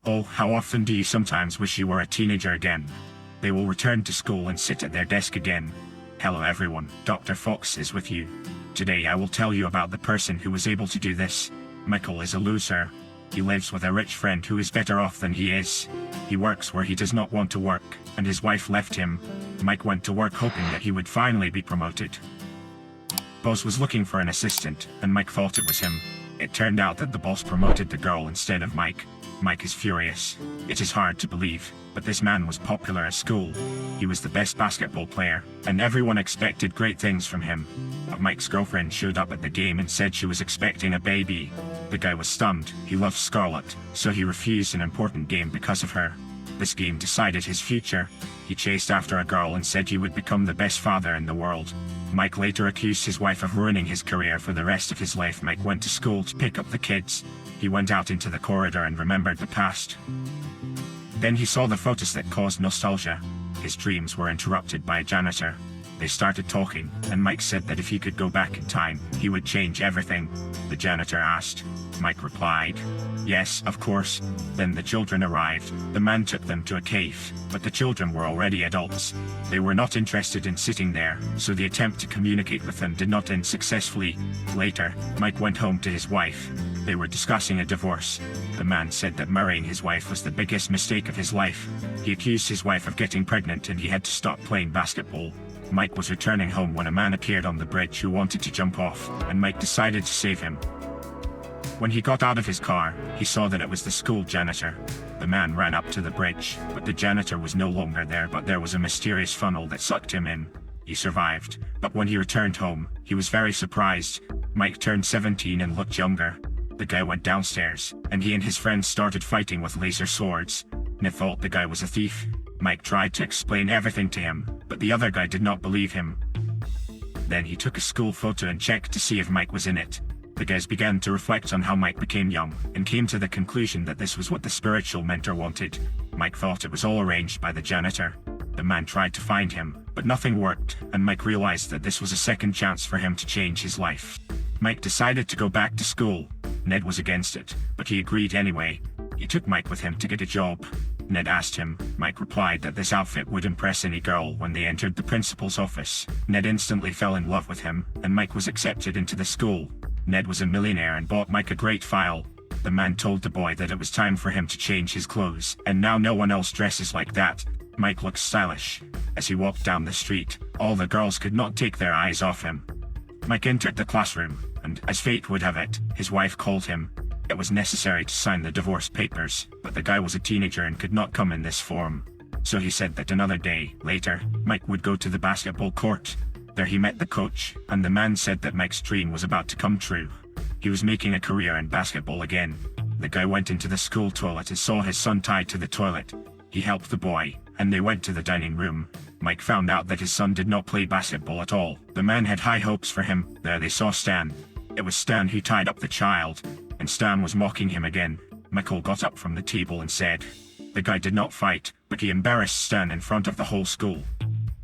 Oh, how often do you sometimes wish you were a teenager again? They will return to school and sit at their desk again. Hello everyone, Dr. Fox is with you. Today I will tell you about the person who was able to do this. Michael is a loser. He lives with a rich friend who is better off than he is. He works where he does not want to work, and his wife left him. Mike went to work hoping that he would finally be promoted. Boss was looking for an assistant, and Mike thought it was him. It turned out that the boss promoted the girl instead of Mike. Mike is furious. It is hard to believe, but this man was popular at school. He was the best basketball player, and everyone expected great things from him. But Mike's girlfriend showed up at the game and said she was expecting a baby. The guy was stunned. He loved Scarlett, so he refused an important game because of her. This game decided his future. He chased after a girl and said he would become the best father in the world. Mike later accused his wife of ruining his career for the rest of his life. Mike went to school to pick up the kids. He went out into the corridor and remembered the past. Then he saw the photos that caused nostalgia. His dreams were interrupted by a janitor. They started talking, and Mike said that if he could go back in time, he would change everything. The janitor asked. Mike replied, "Yes, of course." Then the children arrived. The man took them to a cave, but the children were already adults. They were not interested in sitting there, so the attempt to communicate with them did not end successfully. Later, Mike went home to his wife. They were discussing a divorce. The man said that marrying his wife was the biggest mistake of his life. He accused his wife of getting pregnant and he had to stop playing basketball. Mike was returning home when a man appeared on the bridge who wanted to jump off, and Mike decided to save him. When he got out of his car, he saw that it was the school janitor. The man ran up to the bridge, but the janitor was no longer there, but there was a mysterious funnel that sucked him in. He survived, but when he returned home, he was very surprised. Mike turned 17 and looked younger. The guy went downstairs, and he and his friends started fighting with laser swords. Ned thought the guy was a thief. Mike tried to explain everything to him, but the other guy did not believe him. Then he took a school photo and checked to see if Mike was in it. The guys began to reflect on how Mike became young, and came to the conclusion that this was what the spiritual mentor wanted. Mike thought it was all arranged by the janitor. The man tried to find him, but nothing worked, and Mike realized that this was a second chance for him to change his life. Mike decided to go back to school. Ned was against it, but he agreed anyway. He took Mike with him to get a job. Ned asked him. Mike replied that this outfit would impress any girl. When they entered the principal's office, Ned instantly fell in love with him, and Mike was accepted into the school. Ned was a millionaire and bought Mike a great file. The man told the boy that it was time for him to change his clothes, and now no one else dresses like that. Mike looked stylish. As he walked down the street, all the girls could not take their eyes off him. Mike entered the classroom, and, as fate would have it, his wife called him. It was necessary to sign the divorce papers, but the guy was a teenager and could not come in this form. So he said that another day, later, Mike would go to the basketball court. There he met the coach, and the man said that Mike's dream was about to come true. He was making a career in basketball again. The guy went into the school toilet and saw his son tied to the toilet. He helped the boy, and they went to the dining room. Mike found out that his son did not play basketball at all. The man had high hopes for him. There they saw Stan. It was Stan who tied up the child, and Stan was mocking him again. Michael got up from the table and said, "The guy did not fight, but he embarrassed Stan in front of the whole school."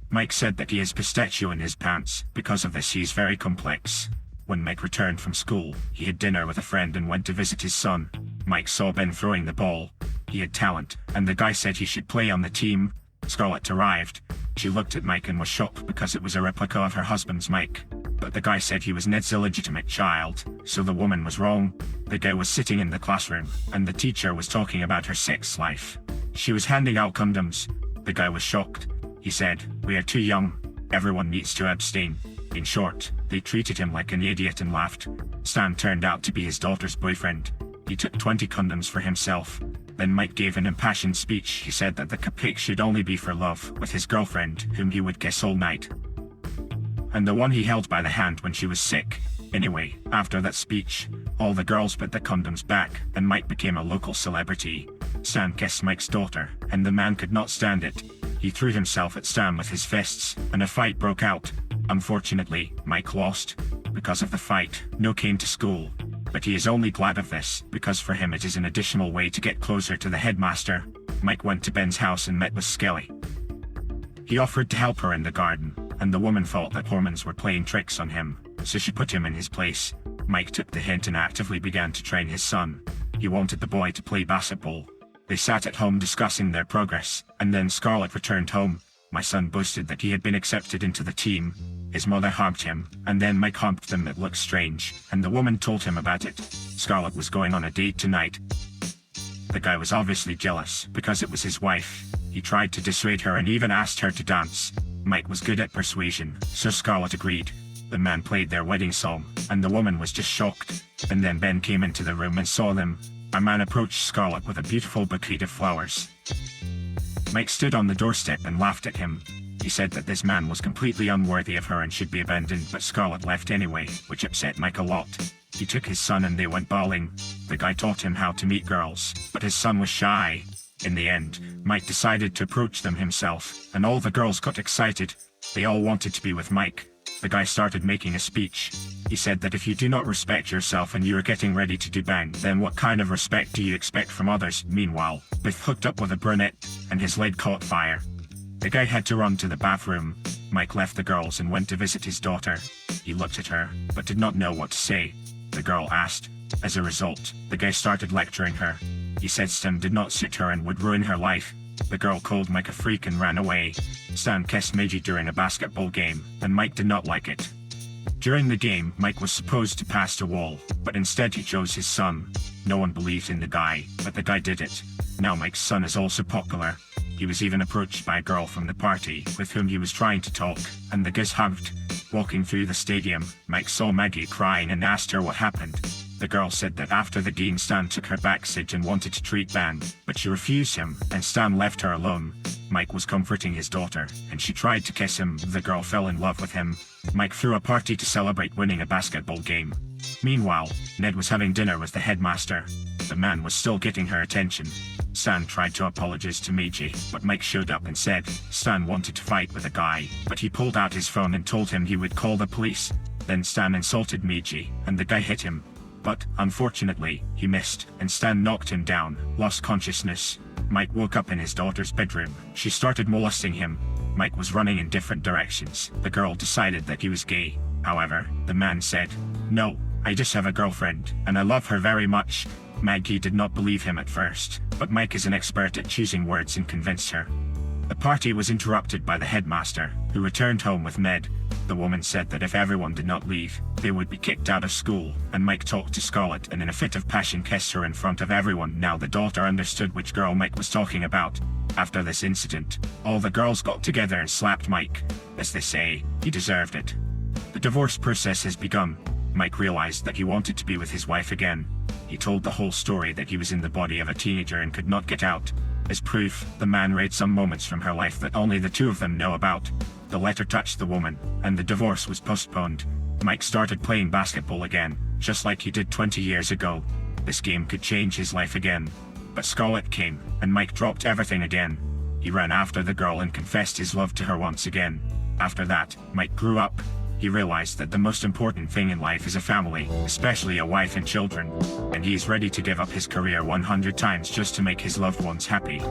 Mike said that he has pistachio in his pants. Because of this, he is very complex. When Mike returned from school, he had dinner with a friend and went to visit his son. Mike saw Ben throwing the ball. He had talent, and the guy said he should play on the team. Scarlett arrived. She looked at Mike and was shocked because it was a replica of her husband's Mike. But the guy said he was Ned's illegitimate child, so the woman was wrong. The guy was sitting in the classroom, and the teacher was talking about her sex life. She was handing out condoms. The guy was shocked. He said, "We are too young. Everyone needs to abstain." In short, they treated him like an idiot and laughed. Stan turned out to be his daughter's boyfriend. He took 20 condoms for himself. Then Mike gave an impassioned speech. He said that the cupcake should only be for love, with his girlfriend, whom he would kiss all night, and the one he held by the hand when she was sick. Anyway, after that speech, all the girls put the condoms back, and Mike became a local celebrity. Stan kissed Mike's daughter, and the man could not stand it. He threw himself at Stan with his fists, and a fight broke out. Unfortunately, Mike lost. Because of the fight, no came to school. But he is only glad of this, because for him it is an additional way to get closer to the headmaster. Mike went to Ben's house and met with Skelly. He offered to help her in the garden, and the woman thought that hormones were playing tricks on him, so she put him in his place. Mike took the hint and actively began to train his son. He wanted the boy to play basketball. They sat at home discussing their progress, and then Scarlett returned home. My son boasted that he had been accepted into the team. His mother humped him, and then Mike humped them. It looked strange, and the woman told him about it. Scarlett was going on a date tonight. The guy was obviously jealous, because it was his wife. He tried to dissuade her and even asked her to dance. Mike was good at persuasion, so Scarlett agreed. The man played their wedding song, and the woman was just shocked. And then Ben came into the room and saw them. A man approached Scarlett with a beautiful bouquet of flowers. Mike stood on the doorstep and laughed at him. He said that this man was completely unworthy of her and should be abandoned, but Scarlett left anyway, which upset Mike a lot. He took his son and they went bowling. The guy taught him how to meet girls, but his son was shy. In the end, Mike decided to approach them himself, and all the girls got excited. They all wanted to be with Mike. The guy started making a speech. He said that if you do not respect yourself and you are getting ready to do bang, then what kind of respect do you expect from others? Meanwhile, Biff hooked up with a brunette, and his leg caught fire. The guy had to run to the bathroom. Mike left the girls and went to visit his daughter. He looked at her, but did not know what to say. The girl asked. As a result, the guy started lecturing her. He said Stan did not suit her and would ruin her life. The girl called Mike a freak and ran away. Stan kissed Meiji during a basketball game, and Mike did not like it. During the game, Mike was supposed to pass the wall, but instead he chose his son. No one believed in the guy, but the guy did it. Now Mike's son is also popular. He was even approached by a girl from the party, with whom he was trying to talk, and the guys hugged. Walking through the stadium, Mike saw Maggie crying and asked her what happened. The girl said that after the game Stan took her backstage and wanted to treat Ben, but she refused him, and Stan left her alone. Mike was comforting his daughter, and she tried to kiss him. The girl fell in love with him. Mike threw a party to celebrate winning a basketball game. Meanwhile, Ned was having dinner with the headmaster. The man was still getting her attention. Stan tried to apologize to Meiji, but Mike showed up and said Stan wanted to fight with a guy, but he pulled out his phone and told him he would call the police. Then Stan insulted Meiji, and the guy hit him. But, unfortunately, he missed, and Stan knocked him down, lost consciousness. Mike woke up in his daughter's bedroom. She started molesting him. Mike was running in different directions. The girl decided that he was gay. However, the man said, "No, I just have a girlfriend, and I love her very much." Maggie did not believe him at first, but Mike is an expert at choosing words and convinced her. The party was interrupted by the headmaster, who returned home with Ned. The woman said that if everyone did not leave, they would be kicked out of school, and Mike talked to Scarlett and in a fit of passion kissed her in front of everyone. Now the daughter understood which girl Mike was talking about. After this incident, all the girls got together and slapped Mike. As they say, he deserved it. The divorce process has begun. Mike realized that he wanted to be with his wife again. He told the whole story that he was in the body of a teenager and could not get out. As proof, the man read some moments from her life that only the two of them know about. The letter touched the woman, and the divorce was postponed. Mike started playing basketball again, just like he did 20 years ago. This game could change his life again. But Scarlett came, and Mike dropped everything again. He ran after the girl and confessed his love to her once again. After that, Mike grew up. He realized that the most important thing in life is a family, especially a wife and children. And he is ready to give up his career 100 times just to make his loved ones happy.